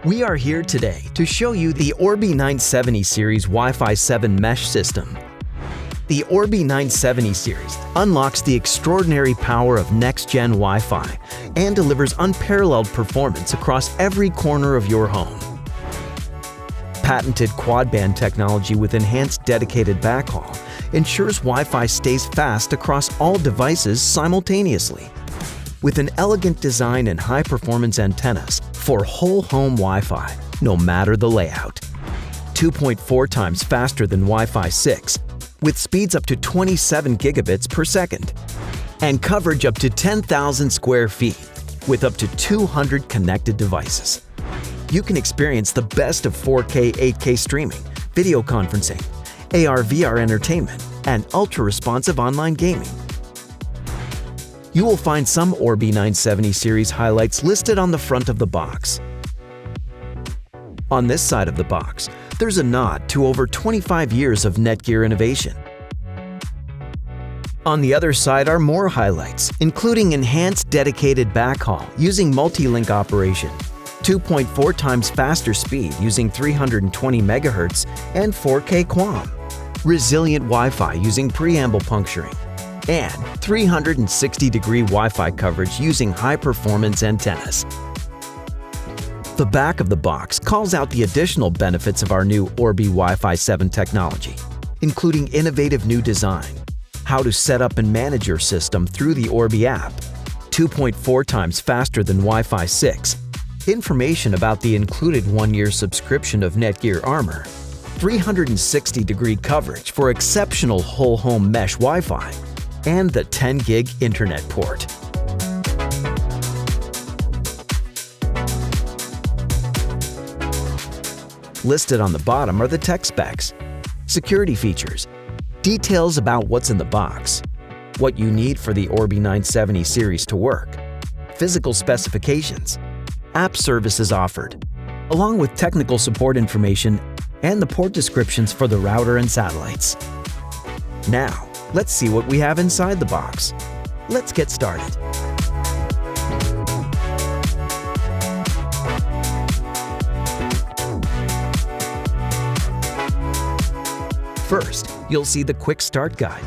We are here today to show you the Orbi 970 series Wi-Fi 7 mesh system. The Orbi 970 series unlocks the extraordinary power of next-gen Wi-Fi and delivers unparalleled performance across every corner of your home. Patented quad-band technology with enhanced dedicated backhaul ensures Wi-Fi stays fast across all devices simultaneously. With an elegant design and high-performance antennas for whole-home Wi-Fi, no matter the layout. 2.4 times faster than Wi-Fi 6, with speeds up to 27 gigabits per second. And coverage up to 10,000 square feet, with up to 200 connected devices. You can experience the best of 4K, 8K streaming, video conferencing, AR/VR entertainment, and ultra-responsive online gaming. You will find some Orbi 970 series highlights listed on the front of the box. On this side of the box, there's a nod to over 25 years of NETGEAR innovation. On the other side are more highlights, including enhanced dedicated backhaul using multi-link operation, 2.4 times faster speed using 320 MHz and 4K QAM, resilient Wi-Fi using preamble puncturing, and 360-degree Wi-Fi coverage using high-performance antennas. The back of the box calls out the additional benefits of our new Orbi Wi-Fi 7 technology, including innovative new design, how to set up and manage your system through the Orbi app, 2.4 times faster than Wi-Fi 6, information about the included one-year subscription of NETGEAR Armor, 360-degree coverage for exceptional whole-home mesh Wi-Fi, and the 10 gig internet port. Listed on the bottom are the tech specs, security features, details about what's in the box, what you need for the Orbi 970 series to work, physical specifications, app services offered, along with technical support information and the port descriptions for the router and satellites. Now, let's see what we have inside the box. Let's get started. First, you'll see the Quick Start Guide.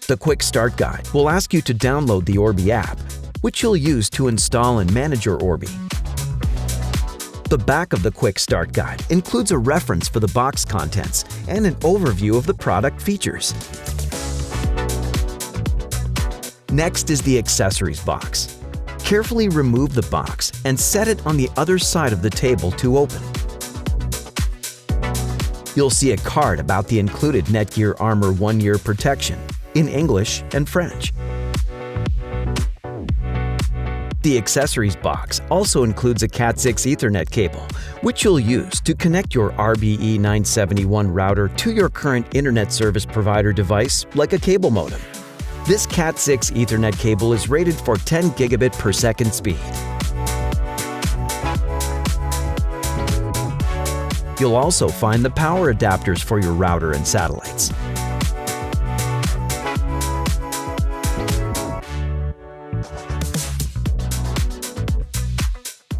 The Quick Start Guide will ask you to download the Orbi app, which you'll use to install and manage your Orbi. The back of the Quick Start Guide includes a reference for the box contents and an overview of the product features. Next is the accessories box. Carefully remove the box and set it on the other side of the table to open. You'll see a card about the included NETGEAR Armor 1-year protection in English and French. The accessories box also includes a Cat6 Ethernet cable, which you'll use to connect your RBE 971 router to your current internet service provider device like a cable modem. This Cat6 Ethernet cable is rated for 10 gigabit per second speed. You'll also find the power adapters for your router and satellites.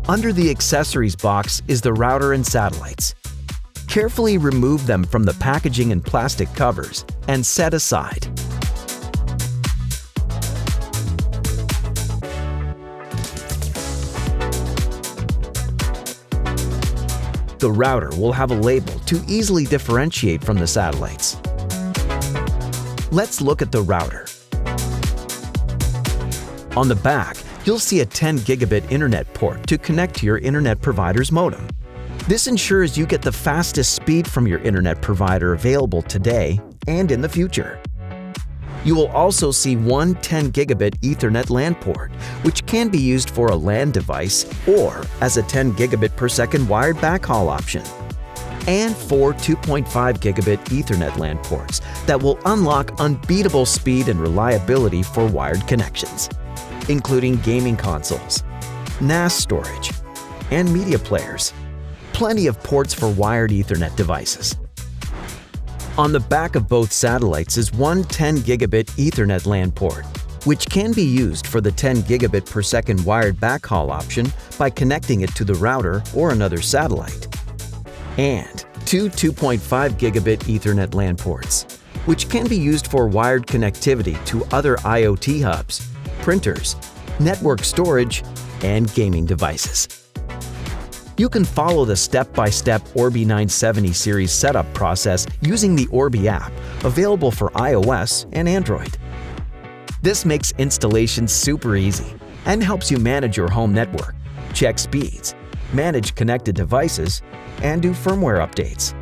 Under the accessories box is the router and satellites. Carefully remove them from the packaging and plastic covers and set aside. The router will have a label to easily differentiate from the satellites. Let's look at the router. On the back, you'll see a 10 gigabit internet port to connect to your internet provider's modem. This ensures you get the fastest speed from your internet provider available today and in the future. You will also see one 10 gigabit Ethernet LAN port, which can be used for a LAN device or as a 10 gigabit per second wired backhaul option, and 4 2.5 gigabit Ethernet LAN ports that will unlock unbeatable speed and reliability for wired connections, including gaming consoles, NAS storage, and media players. Plenty of ports for wired Ethernet devices. On the back of both satellites is one 10 gigabit Ethernet LAN port, which can be used for the 10 gigabit per second wired backhaul option by connecting it to the router or another satellite. And two 2.5 gigabit Ethernet LAN ports, which can be used for wired connectivity to other IoT hubs, printers, network storage, and gaming devices. You can follow the step-by-step Orbi 970 series setup process using the Orbi app, available for iOS and Android. This makes installation super easy and helps you manage your home network, check speeds, manage connected devices, and do firmware updates.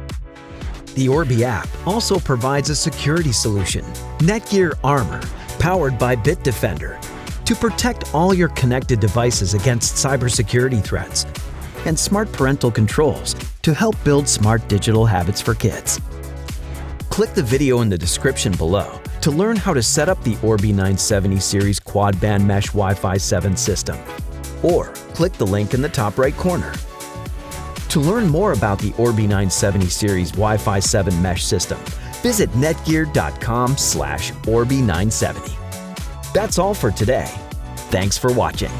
The Orbi app also provides a security solution, NETGEAR Armor, powered by Bitdefender, to protect all your connected devices against cybersecurity threats, and smart parental controls to help build smart digital habits for kids. Click the video in the description below to learn how to set up the Orbi 970 series quad-band mesh Wi-Fi 7 system, or click the link in the top right corner. To learn more about the Orbi 970 series Wi-Fi 7 mesh system, visit netgear.com/Orbi970. That's all for today. Thanks for watching.